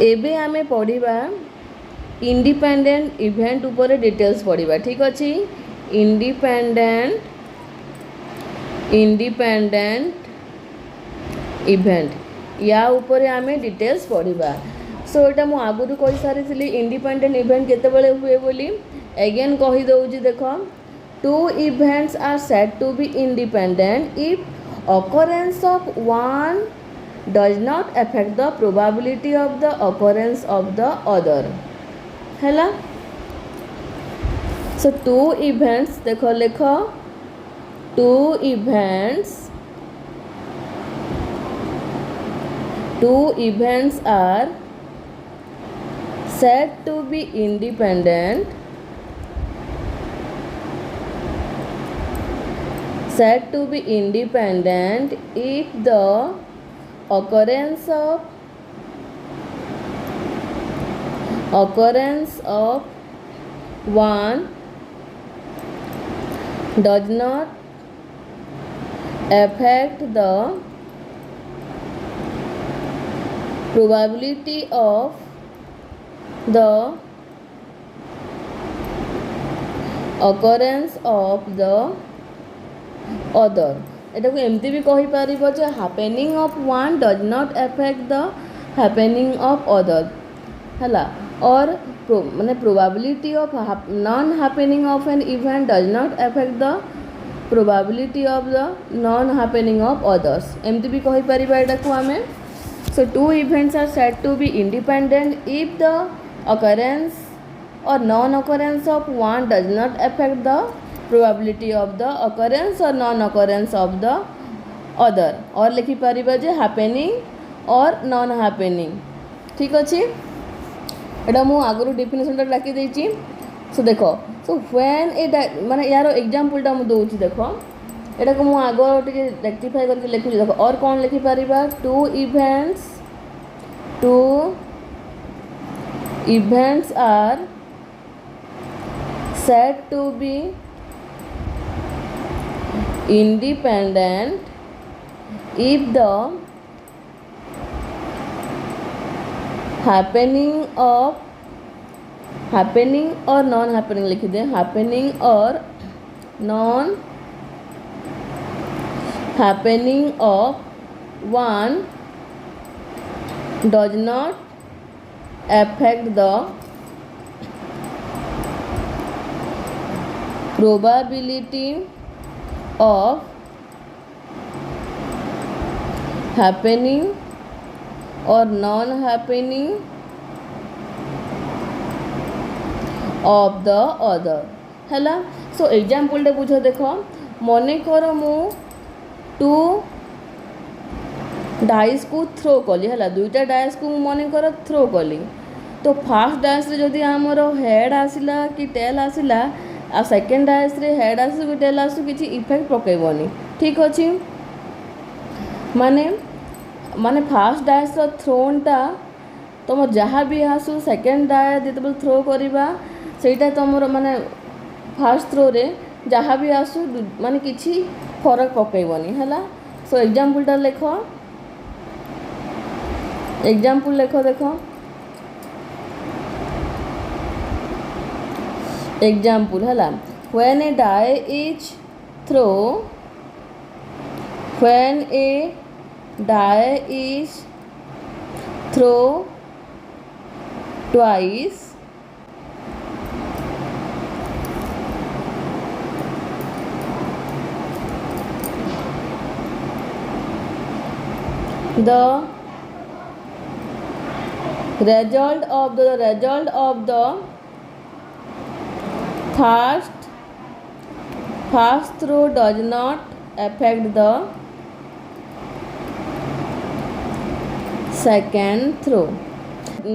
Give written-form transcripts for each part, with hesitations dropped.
एबे आमे पढ़िबा independent event ऊपर डिटेल्स पढ़िबा। ठीक अच्छे इंडिपेंडेंट इवेंट या ऊपर आमे डिटेल्स पढ़िबा। सो एटा मु आगुरु कहि सारी इंडिपेंडेंट इवेंट केतेबेले हुए बोली अगेन कहि दउजी। देखो two events are said to be independent if occurrence of one does not affect the probability of the occurrence of the other हैला। सो टू इवेंट्स देखो लेख two events are said to be independent if the occurrence of one does not affect the probability of the occurrence of the other। एटा को एमती भी कहि परिबो जे happening of one does not affect the happening of other हैला। और माने probability of non happening of an event does not affect the probability of the non happening of others एमती भी कहि परिबा एटा को आमे। So two events are said to be independent if the occurrence or non-occurrence of one does not affect the probability of the occurrence or non-occurrence of the other। और लिखि परिबा जे happening और non happening। ठीक अच्छे एटा मु आगुरु definition डाकी देछि। सो देखो so when ए माने यार एग्जांपल टा मु दोछि। देखो एटा को मु आगो टिके रेक्टिफाई करके लिखुछि। देखो और कोन लिखि परिबा to events are said to be independent if the happening or non happening लिख दे happening or non happening of one does not affect the probability of happening or non happening of the other हैला। So example टे बुझ देखो मने कर मु to dice को throw कली है दुईटा डाइस को मन कर थ्रो कली तो फास्ट डाइस रे जदि आमर हेड आसिला कि टेल आसिला आ सेकेंड डाइस रे हेड आसु कि टेल आसु किसी इफेक्ट पकेबनी। ठीक अच्छे माने माने फास्ट डाइस रो थ्रोनटा तुम जहाँ भी आसु सेकेंड डाइस जिते थ्रो करवा सेटा तुम माने फास्ट थ्रो रे जहाँ भी आसु माने किसी फरक पकेबनी हैला। सो एग्जांपलटा लेख एग्जांपल लेखो देखो एग्जांपल हैला when a die is throw twice the result of the first throw does not affect the second throw।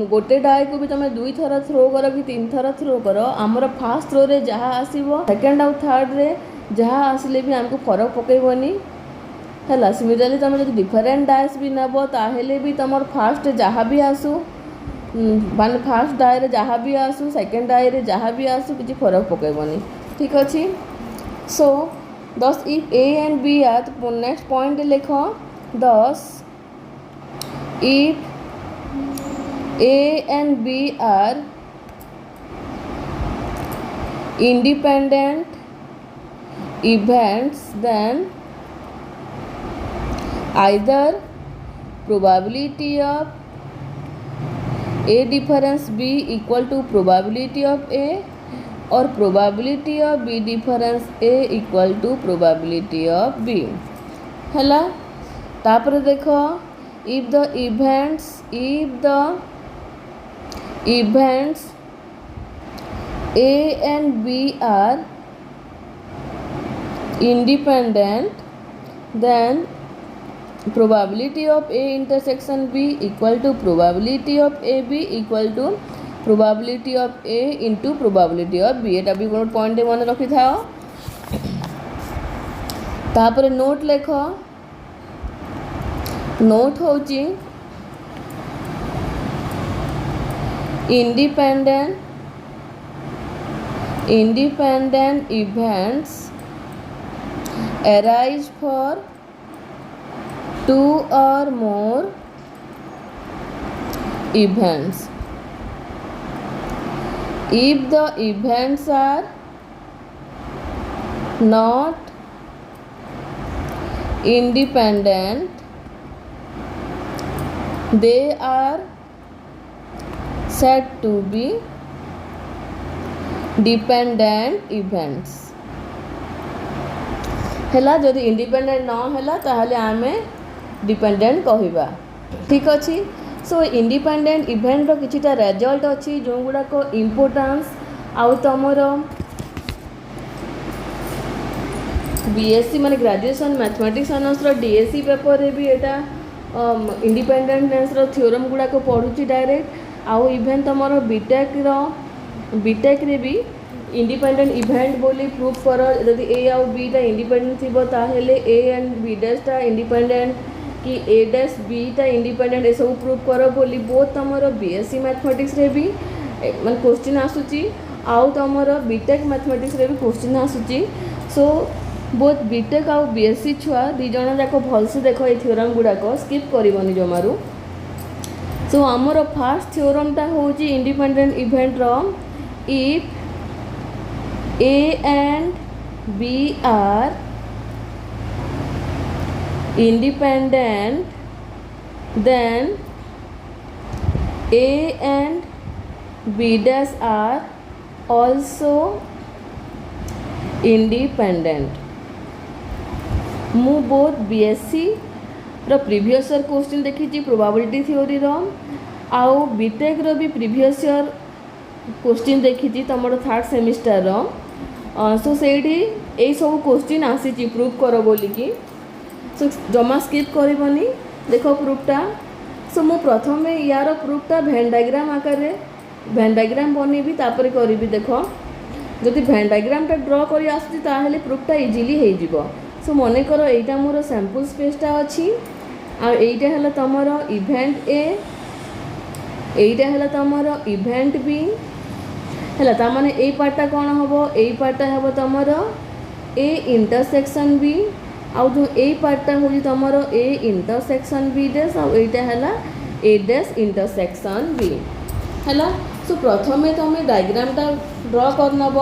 गोटे डाई को भी तुम दुई थर थ्रो कर कि तीन थर थ्रो कर आमर फास्ट थ्रो रे जहाँ आसो सेकेंड आउ थर्ड रे जहाँ आसिले भी आमको फरक पकेबनी है। सिमिलरली तुम जो डिफरेंट डाइस भी नब ताहेले भी तुम फास्ट जहाँ भी आसू मान फास्ट डाई जहाँ भी आसू सेकेंड डाई जहाँ भी आसू किसी फरक पकेबनी। ठीक अच्छे so thus if A and B are तो नेक्स्ट पॉइंट लिख 10 if A and B are independent events, then either probability of A difference B equal to probability of A or probability of B difference A equal to probability of B. हला तापर देखो if the events A and B are independent, then probability of A intersection B equal to probability of AB equal to probability of A into probability of B. एटा भी गोटे point मन रखी था। तापर note लेख, नोट होची independent events arise for two or more events. If the events are not independent, they are said to be dependent events. हैला जदि इंडिपेंडेंट न हैला ताहले आमे डिपेंडेंट कहिबा। ठीक अछि। सो इंडिपेंडेंट इवेंट रो किछिटा रिजल्ट अछि जो गुडा को इंपोर्टेंस आउ तमर बीएससी माने ग्रेजुएशन मैथमेटिक्स ऑनर्स रो डीएससी पेपर रे भी एटा इंडिपेंडेंटनेस रो थ्योरम गुडा को पढुची डायरेक्ट आउ इवेंट तमर बीटेक रे भी इंडिपेंडेंट इवेंट बोली प्रूफ कर जदि ए आउ बी टा इंडिपेंडेंट थिबो ताहेले ए एंड बी डैश टा इंडिपेंडेंट कि ए डैश बी टा इंडिपेंडेंट ए सब प्रूफ कर बोली बोथ तमर बीएससी मैथमेटिक्स रे भी माने क्वेश्चन आसुची आउ तमर बीटेक मैथमेटिक्स रे भी क्वेश्चन आसुची। सो बोथ बीटेक आउ बीएससी छुआ दी जण जाक भलसे देखो ए थ्योरम गुडा को स्किप करबनी जमारू। सो आमर फास्ट थ्योरम टा होची इंडिपेंडेंट इवेंट रो if A and B are independent, then A and B dash are also independent. मु बोथ बीएससी रो प्रीवियस ईयर क्वेश्चन देखी प्रोबेबिलिटी थ्योरी रो आउ बीटेक रो भी प्रीवियस ईयर क्वेश्चन देखी तुम थर्ड सेमिस्टर रो। सो सेठी यही सब क्वेश्चन आसी प्रूफ कर बोलिकी। सो जमा स्किप करबनी देख प्रूफटा। सो मु प्रथम यार प्रूफटा भेन डायग्राम आकार भेन डायग्राम बनैबी तापर करी देख जदि भेन डायग्रामटा ड्र कर आसुची प्रूफटा इजिली हो जिवो। सो मन कर एटा मोर सैंपल स्पेसटा अच्छी आईटा है तुमर इवेंट ए एटा है तुमर इवेंट बी है ताने ए पार्टा कौन हम ए पार्टा हम तुमर ए इंटरसेक्शन बी आउ जो ए पार्टा हूँ तुमर ए इंटरसेक्शन बी डैश आउ एटा है ए डैश इंटरसेक्शन बी है। सो प्रथम तुम डायग्रामटा ड्र कर नब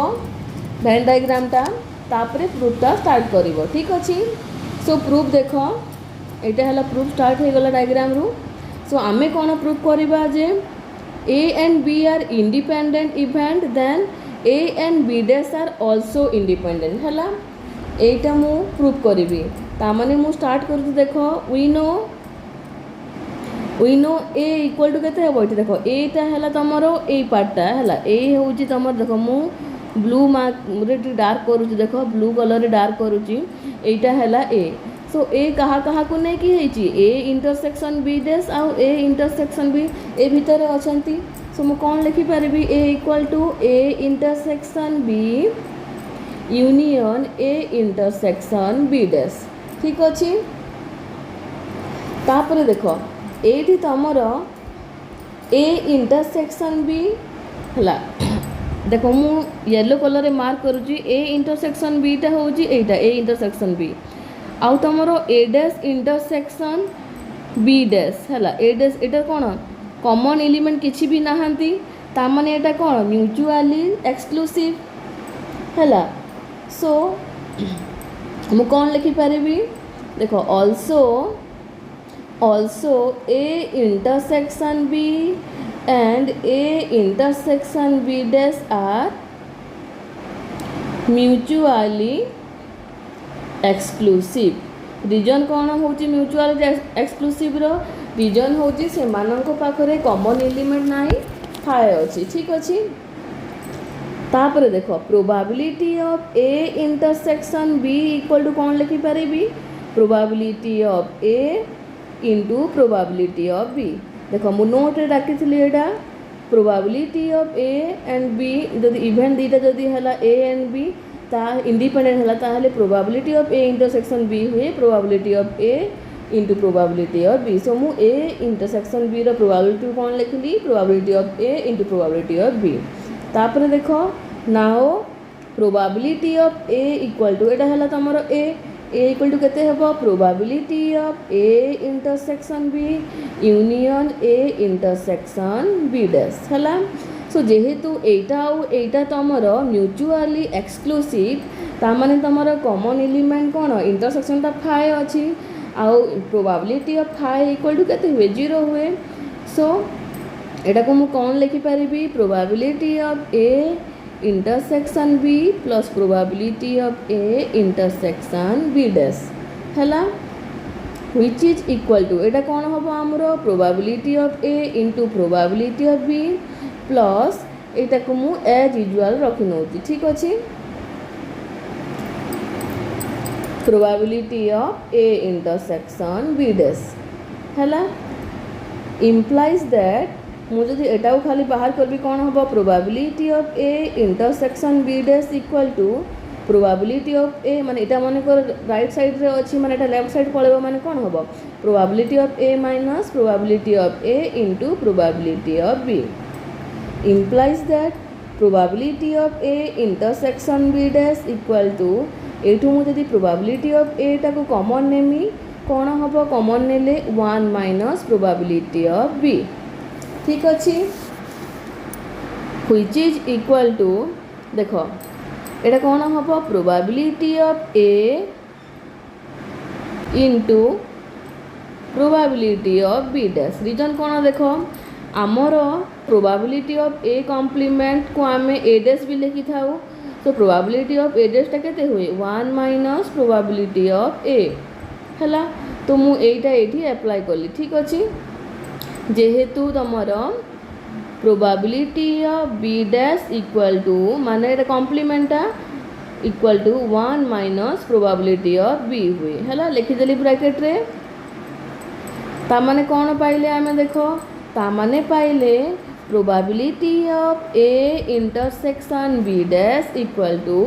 भेन डायग्रामटा तापर प्रूफटा स्टार्ट कर। ठीक अच्छे। सो प्रूफ देख एटा है प्रूफ स्टार्ट हो गला डायग्राम रू। सो आमे कौन प्रूफ करवा जे A and B are independent event, then A and B dash are also independent है एटा मु प्रूफ करी तामाने मु स्टार्ट कर देख we know A equal to केते हे देख एटा है तुमर ए पार्टा है ए हूँ तुम देख मु ब्लू मार्क डार्क करुँच देख ब्लू कलर डार्क करुँची एटा है ए। सो ए कहा को नहीं कि ए इंटरसेक्शन बी डैश आउ ए इंटरसेक्शन बी ए भितर अछंती। सो मु कौन लिखि पारिबी A equal to A intersection B union A intersection B dash. ठीक अच्छे। तापर देख एठी तमर ए इंटरसेक्शन बी है देख मु येलो कलर मार्क करुँची ए इंटरसेक्शन बीटा हूँ एटा ए इंटरसेक्शन बी आउ तुमर A dash intersection B dash है ए डैश एटा कौन कॉमन एलिमेंट किछि भी नाहंती ता माने एटा कोन म्यूचुअली एक्सक्लूसिव हैला। सो मु कौन लिखि पारिबी देखो also A intersection B and A intersection B dash are mutually exclusive। Reason कौन होची म्यूचुअल एक्सक्लूसिव रो रीजन होची से माननको पाखरे कॉमन एलिमेंट नाही थाए अछि ठीक अछि। तापर देखो probability of A intersection B equal to कौन लिखि पारिबी probability of A into probability of B. देखो मु नोट रे डाकी थिली एटा probability of A and B जदि इवेंट दीटा जदि हला ए एंड बी ता इंडिपेंडेंट हला ताहले probability of A intersection B हुए probability of A into probability of B. So मु ए इंटरसेक्शन बी रो प्रोबेबिलिटी कौन लिखली probability of A into probability of B. तापर देखो now probability of A equal to एटा हला तमरो ए इक्वल टू केते हेबो probability of A intersection B union A intersection B dash हला। सो जेहेतु एटा तमरो म्यूचुअली एक्सक्लूसिव ता माने तमरो कॉमन एलिमेंट कोन इंटरसेक्शन ता फाइ अछि आउ probability of phi equal to केते हुए 0 हुए। सो एटा को मु कौन लिखि पारिबी probability of A intersection B plus probability of A intersection B dash हैला व्हिच इज इक्वल टू एटा कौन हबो हमरो probability of A into probability of B plus एटा को मु एज यूजुअल रखि नउती ठीक अछि probability of A intersection B dash हैला implies that मुझे जो एटा खाली बाहर कर भी कौन होबो probability of A intersection B dash equal to probability of A माने एटा माने को राइट साइड रे अछि माने एटा लेफ्ट साइड पळेबो माने कोन होबो probability of A minus probability of A into probability of B implies that probability of A intersection B dash equal to एठू मु जदी प्रोबेबिलिटी ऑफ ए टा को कॉमन नेमी कौन हम कॉमन नेले 1 माइनस प्रोबेबिलिटी ऑफ बी ठीक अच्छे व्हिच इज इक्वल टू देखो एटा कौन हम probability of A into probability of B dash reason कौन देखो आमर प्रोबेबिलिटी ऑफ ए कॉम्प्लीमेंट को आम ए डैश भी लिखि था तो प्रोबेबिलिटी ऑफ ए डैश टा केते हुए 1 माइनस प्रोबेबिलिटी ऑफ ए हैला तो मु एटा एठी अप्लाई करली ठीक अछि जेहेतु तमर probability of B dash equal to माने एटा कॉम्प्लीमेंटा equal to 1 minus probability of B हुए हैला लिखि देली ब्रैकेट रे ता माने कोन पाइले आमे देखो ता माने पाइले probability of A intersection B dash equal to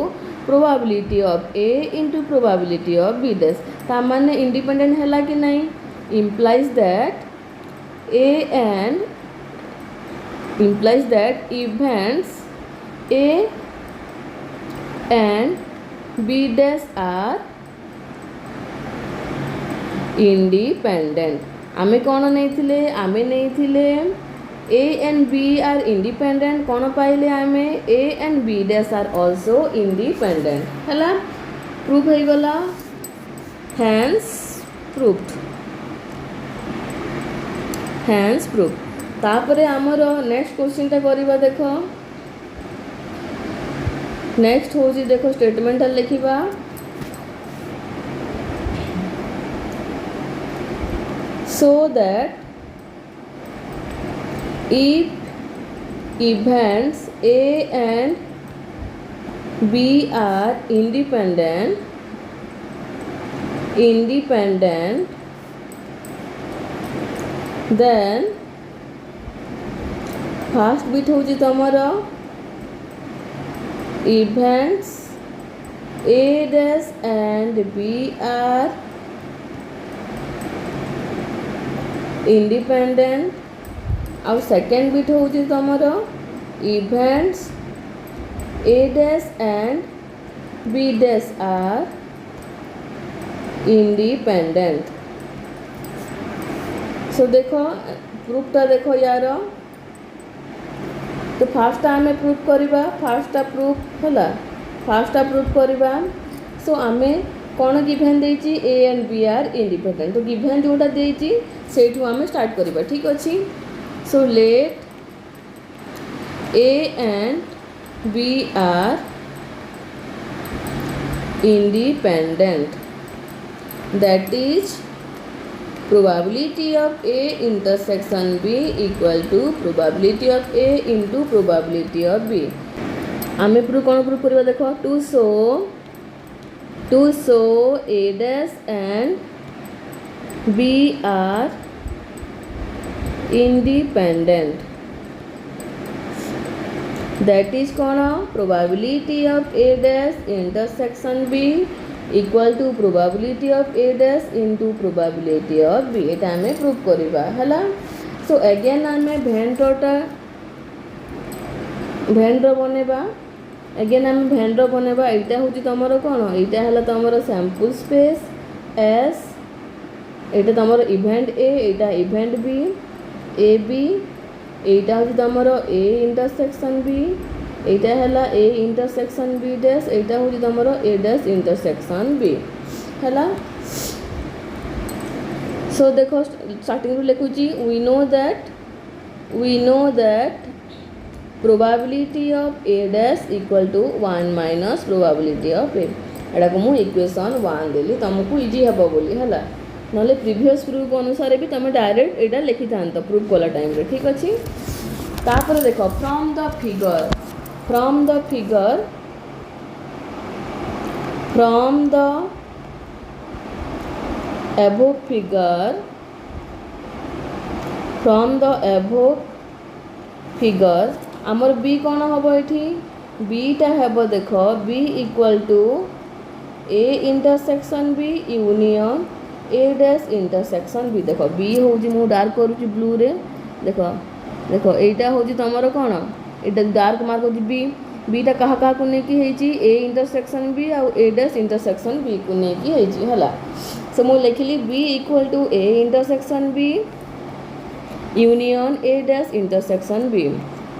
probability of A into probability of B dash ता माने इंडिपेंडेंट हैला कि नहीं implies that events A and B dash are independent आमे कौन नहीं थिले आमे नहीं थिले A and B are independent कौन पाइले आमे A and B dash are also independent हैला प्रूफ हो गला hence proved तापरे आमर नेक्स्ट क्वेश्चन टा करिबा देखो नेक्स्ट हो जी देखो statement लिखिबा so that if events A and B are independent then first bit हूँ तुमर events A dash and B are independent और सेकेंड बिट हूँ तुमर events A dash and B dash are independent। सो देखो प्रूफटा देख यार तो फास्टा आम प्रूफ करवा फास्टा प्रूफ है फास्टा प्रूफ करवा सो आम कौन गिभेन देची A and B are independent तो गिभेन जोटा देची सेठू आम स्टार्ट करवा ठीक अच्छे so let A and B are independent that is probability of A intersection B equal to probability of A into probability of B आमे प्रूफ कौन प्रूफ करवा देखो to show A dash and B are independent that is कौन probability of A dash intersection B equal to probability of A dash into probability of B एटा हमें proof करवा है so again आम भेंड्र बनेबा again आम भेंड्र बनेबा एटा हूँ तुमर कौन एटा है तुमर सैंपल स्पेस एस एटा तुमर event A Etah event B A B एटा हूँ तुमर ए इंटरसेक्शन बी एटा है ए इंटरसेक्शन बी डैश एटा हूँ तुमर ए डैश इंटरसेक्शन बी है सो देखो स्टार्टिंग लिखुची we know that probability of A dash equal to 1 minus probability of A एटा को मु इक्वेशन 1 देली तुमको इजी हेबो बोली है नले प्रीवियस प्रूफ अनुसार भी तुम डायरेक्ट एटा लिखि थांत प्रूफ कला टाइम रे ठीक अछि तापर देखो from the figure from the above figure आमर बी कौन हम ये बीटा हेब देख B equal to A intersection B union A dash intersection B देख बी हूँ मु डार्क करुँच ब्लू रे देख देख यहाँ हूँ तुमर कौन ये डार्क मार्क हो बीटा क्या क्या को लेकिन ए इंटरसेक्शन बी आउ ए डैश इंटरसेक्शन बी को लेकिन है सो मुझे लिखिली B equal to A intersection B union A dash intersection B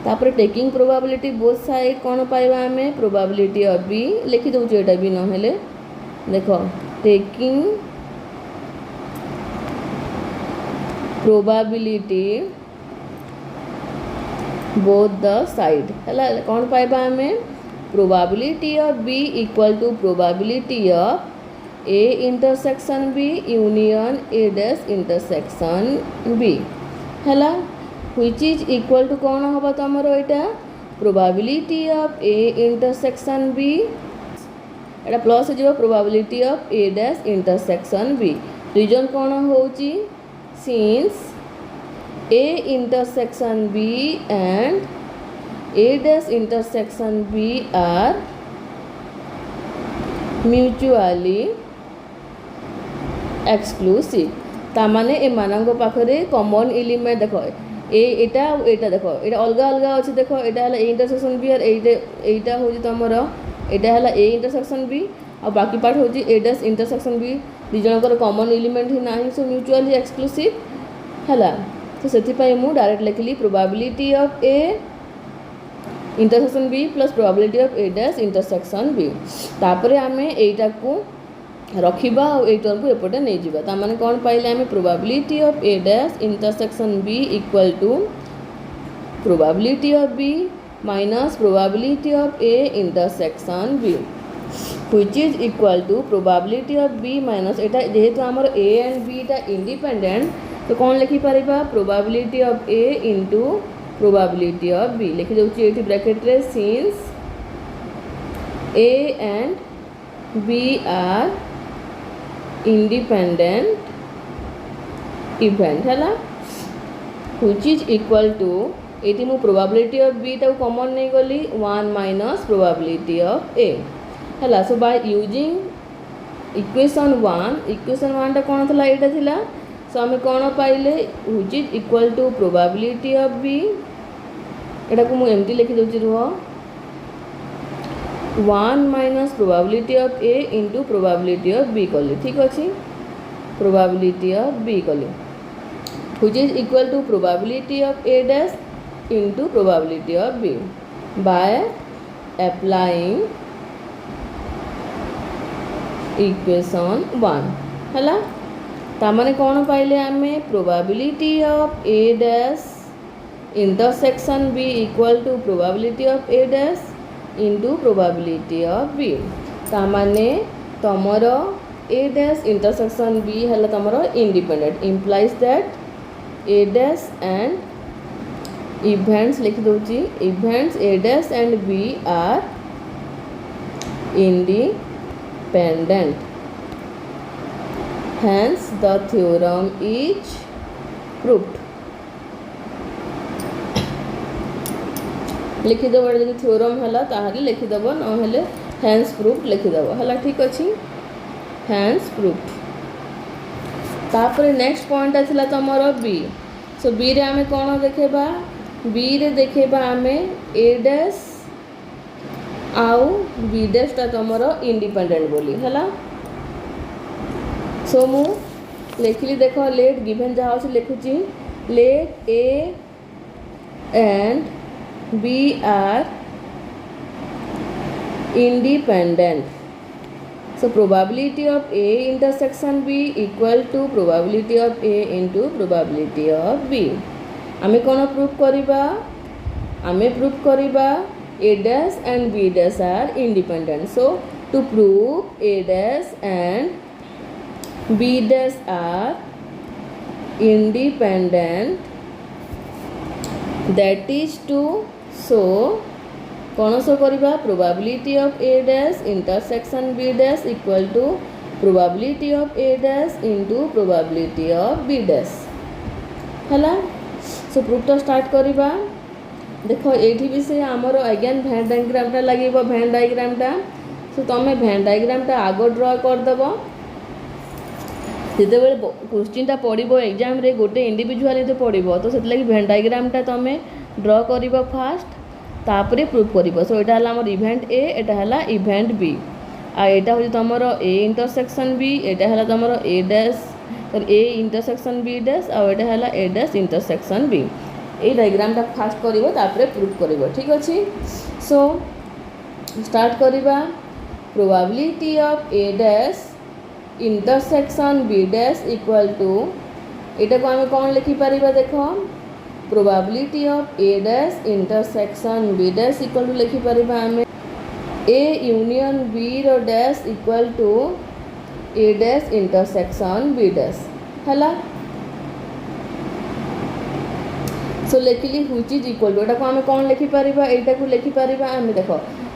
तापर टेकिंग प्रोबेबिलिटी बोथ साइड कौन पाइबा आम प्रोबेबिलिटी ऑफ बी लिखि दउछु एटा बी नहेले देख taking probability both the side है कौन पाइबा आम probability of B equal to probability of A intersection B union A dash intersection B है व्हिच इज इक्वल टू कौन हम तुमर यहाँ probability of A intersection B एटा प्लस हो probability of A dash intersection B reason कौन होची since A intersection B and A dash intersection B are mutually exclusive तामाने ए मानक पाखरे कॉमन एलिमेंट देखो एटा देखो एटा अलग अलग अच्छे देखो एटा है ए इंटरसेक्शन बी और एटा हूँ तुमर एटा है ए इंटरसेक्शन बी और बाकी पार्ट हूँ ए डैश इंटरसेक्शन बी दुजणकर कॉमन एलिमेंट ही ना सो म्यूचुअली एक्सक्लूसिव है तो से डायरेक्ट लिखिली probability of A intersection B plus probability of A dash intersection B तापर आम एटा को रखा और टर्म को एपटे नहीं जावा तामाने कौन पाइले आम probability of A dash intersection B equal to probability of B minus probability of A intersection B which is equal to probability of B minus एटा जेहेतु आमर ए एंड बी टा इंडिपेंडेंट तो कौन लिखि पारिबा probability of A into probability of B लिखि दउछि एठी ब्रैकेट रे since A and B are independent event है व्हिच इज इक्वल टू एटी मु प्रोबेबिलिटी ऑफ बी टा कॉमन नहीं गली 1 माइनस प्रोबेबिलिटी ऑफ ए है सो बाय यूजिंग इक्वेशन 1 टा कौन था एटा थिला सो आम कौन पाइले which is equal to probability of B एटा को मुझे लिखि दूसरी रुह 1 minus probability of A into probability of B कली ठीक अच्छे प्रोबेबिलिटी ऑफ बी कली which is equal to probability of A dash into probability of B by applying equation 1 है तामाने कौन पाइले आमे probability of A dash intersection B equal to probability of A dash into probability of B तामाने तमर A dash intersection B है तमर independent implies that A dash and events लिख दूची events A dash and B are independent. Hence the theorem is proved. लिखिदेव जो theorem है ताहले लिखिदेव ना hence proof लिखिदेव है ठीक अच्छे हैंस प्रूफ तापर नेक्स्ट पॉइंट आसला तुमर बी सो बी रे आमे कौन देखा बी रे देखा आमे ए डैश आउ बी डैशटा तुमर इंडिपेंडेंट बोली है सो मु लिखिली देख लेट गिवन जहाँ अच्छे लिखुची let A and B are independent. So probability of A intersection B equal to probability of A into probability of B. आमे कौन प्रूफ करिबा आमे प्रूफ करिबा A dash and B dash are independent. So to prove A dash and B dash are independent, that is to so कौन सो करिबा probability of A dash intersection B dash equal to probability of A dash into probability of B dash है सो proof तो start करिबा देख ये भी से आमर अगेन भेन डायग्रामटा लगे भेन डायग्रामटा सो तुम भेन डायग्रामटा आग ड्र करदेव जिते बड़े क्वेश्चनटा पड़ो एग्जाम रे गोटे इंडिविजुअल जो पड़ो तो से भेन डायग्रामटा तुम ड्र कर फास्ट तापर प्रूफ कर सो यहाँ है इवेंट ए यहाँ है इवेंट बी आटा हूँ तुम ए इंटरसेक्शन बी यहाँ है तुम A dash A intersection B dash आटा है ए डैश इंटरसेक्शन बी ये डायग्रामटा फास्ट कर प्रूफ कर ठीक अच्छे सो स्टार्ट करवा probability of A dash intersection B dash equal to यहाँ को आम कौन लिखिपर देख probability of A dash intersection B dash equal to लिखिपर आम ए यूनियन बी रो dash equal to A dash intersection B dash है सो लिखिली व्हिच इज इक्वल टू यहाँ को आम कौन लिखिपर यहाँ को लिखिपर आम देख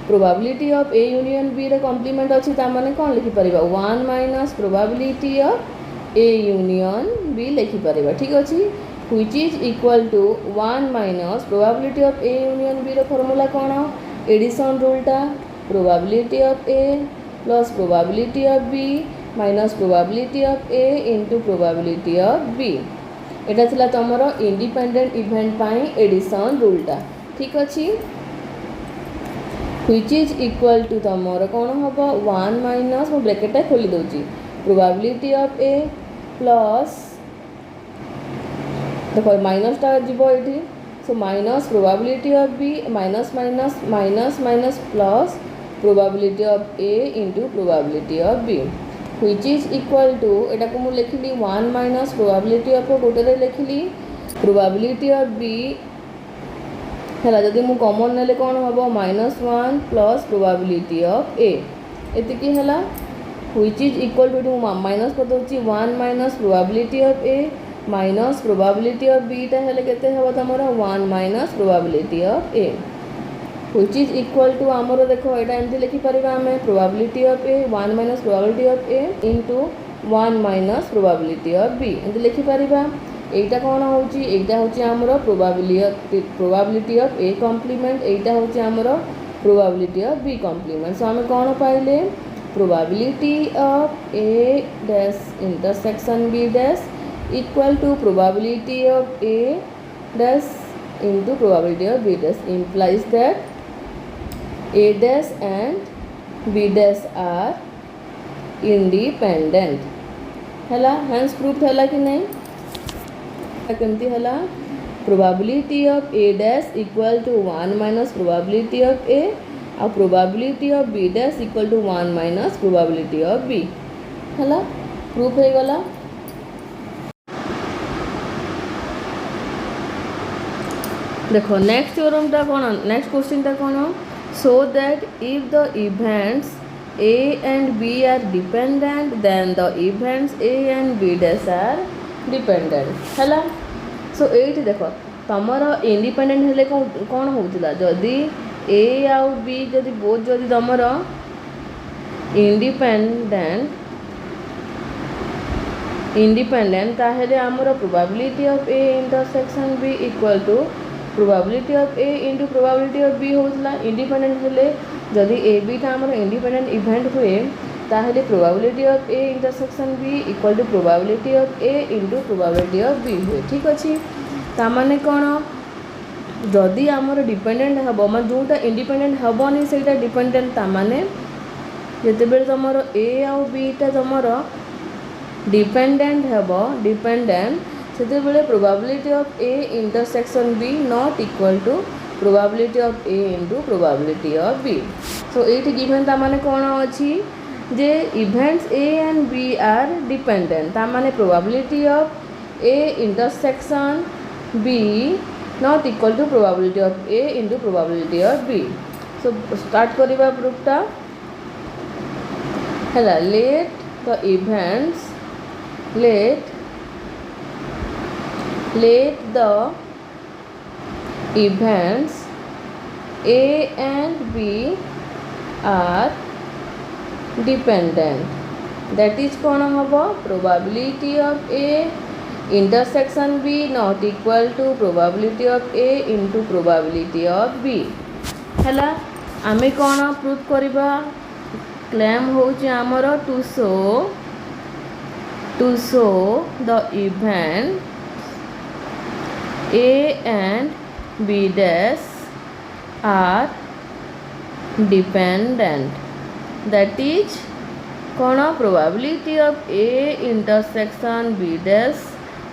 probability of A union B रे कॉम्प्लीमेंट अच्छी ताने कौन लिखिपर 1 minus probability of A union B लिखिपर ठीक अच्छे which is equal to 1 minus probability of A union B रो फॉर्मूला कौन एडिशन रूलटा probability of A plus probability of B minus probability of A into probability of B एटा थिला तमरो independent event पाई एडिशन रूलटा ठीक अच्छे व्हिच इज इक्वल टू तमर कौन हम 1 माइनस मो ब्रैकेटा खोली दूची प्रोबेबिलिटी ऑफ ए प्लस देखो माइनसटा जीव ये so minus probability of B minus minus minus minus plus probability of A into probability of B which is equal to यहाँ को मुझे लिखिली 1 माइनस प्रोबेबिलिटी ऑफ गोटे लिखिली प्रोबेबिलिटी ऑफ बी है जदि मु कॉमन नेले कौन हम -1 प्लस प्रोबेबिलिटी ऑफ ए एतिकी है which is equal to minus कर दूसरी 1 minus probability of A minus probability of बीटा हेले केते हम तुम 1 minus probability of A which is equal to आमर देखो यहाँ एमती लिखिपर आम probability of A 1 minus probability of A into 1 minus probability of B एमती लिखिपर यहाँ कौन होमर प्रोबेबिलिटी ऑफ ए कॉम्प्लीमेंट यहाँ हूँ आमर probability of B complement so आम कौन पाइले probability of A dash intersection B dash equal to probability of A dash into probability of b dash implies that a dash and b dash are independent है hence proved है कि नहीं केमती है probability of A dash equal to 1 minus probability of A और probability of B dash equal to 1 minus probability of B है proof हो गला। देखो नेक्स्ट थ्योरमटा कौन नेक्स्ट क्वेश्चनटा कौन so that if the events A and B are dependent then the events A and B dash are dependent है। So ये देख तुमर इंडिपेंडेंट हेले कौन होता जदि ए आउ बी जदि बोथ जदि तुमर इंडिपेंडेंट ताहेले आमर probability of A intersection B equal to probability of A into probability of B होता इंडिपेंडेंट हेले जदि ए बी टा आमर इंडिपेंडेंट इवेंट हुए ताहेले probability of A intersection B equal to probability of A into probability of B हुए ठीक अच्छे तामाने कौन जदि आमर डिपेंडेंट हम मैं जोटा इंडिपेंडेंट हेनी से डिपेंडेंट तामाने जिते तुम ए आउ बीटा तुम डिपेंडेंट हेब डिपेंडेंट से probability of A intersection B not equal to probability of A into probability of B. So ये गिवन तामाने कौन अच्छी जे events A and B are dependent तामाने probability of A intersection B not equal to probability of A into probability of B. So start करिबा प्रूफटा है let the events let the events A and B are dependent that is कौन हम probability of A intersection B not equal to probability of A into probability of B है आमे कौन proof करिबा claim होची आमर to show the event A and B dash are dependent that is कौन probability of A intersection B dash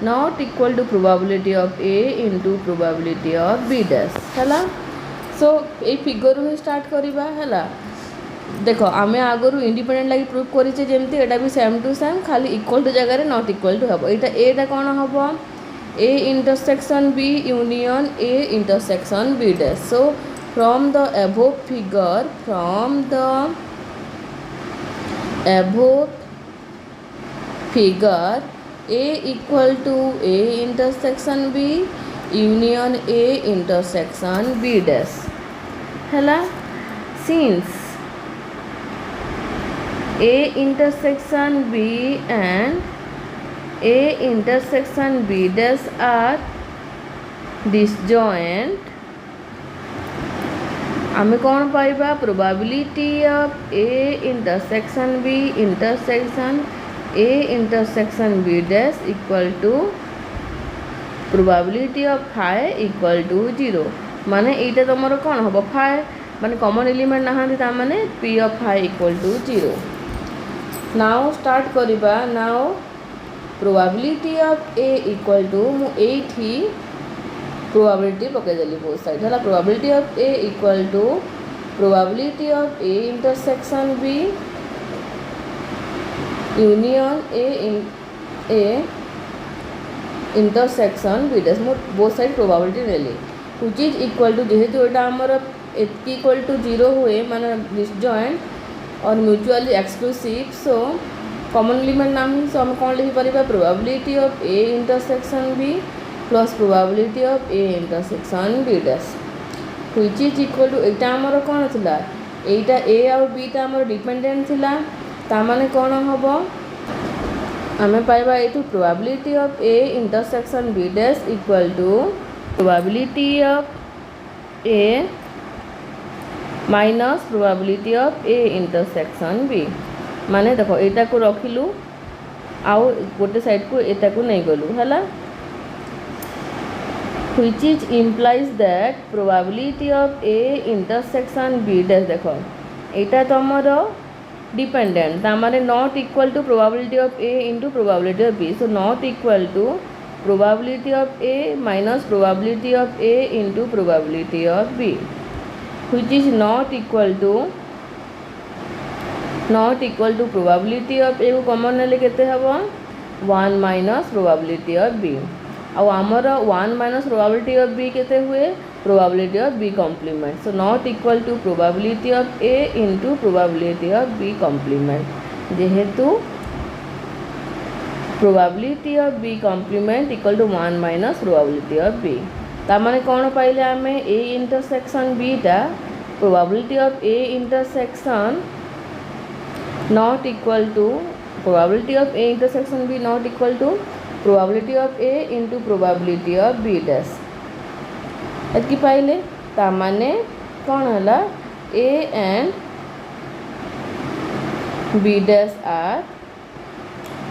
not equal to probability of A into probability of B dash है। So ये figure ही start करिबा है देख आम आगु independent लगी proof करें जमती एटा भी सेम टू सेम खाली इक्वल टू जगह नॉट इक्वल टू हम एटा कौन हम A intersection B union A intersection B dash. So from the above figure A equal to A intersection B union A intersection B dash है। Since A intersection B and A intersection B dash are disjoint आमे कौन पाइबा probability of A intersection B intersection A intersection B dash equal to probability of phi equal to 0 माने एटा तुमर कौन हम phi माने common element ना माने P of phi equal to 0। Now start करिबा now probability of A equal to मु एठी प्रोबेबिलिटी पके देली बोथ साइड हला probability of A equal to probability of A intersection B union A intersection B dash मु both side probability नेली which is equal to जेहेतु एटा हमर इक्वल टू 0 हुए माने डिसजॉइंट और mutually exclusive so common element नाम सो हम कौन लिखि परिबा probability of A intersection B plus probability of A intersection B dash which is equal to एटा हमर कौन थिला एटा ए और बी टा हमर डिपेंडेंट थिला ता माने कौन हबो आमे पाइबा एटू probability of A intersection B dash equal to probability of A minus probability of A intersection B माने देखो एटा को रखिलु आउ गोटे साइड को एटा को नहीं गलु हला which is implies that probability of A intersection B dash देखो एटा तमर डिपेंडेंट ता माने not equal to probability of A into probability of B so not equal to probability of A minus probability of A into probability of B which is not equal to probability of A को common नेले केते हबो 1 minus probability of B आउ आमर 1 minus probability of B केते हुए probability of B complement so not equal to probability of A into probability of B complement जेहेतु probability of B complement equal to 1 minus probability of B तामाने कौन पाइले आमे A intersection B टा probability of A intersection not equal to probability of A intersection B not equal to probability of A into probability of B dash एतकी पाइले तामाने कौन हला A and B dash are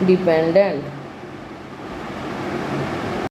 dependent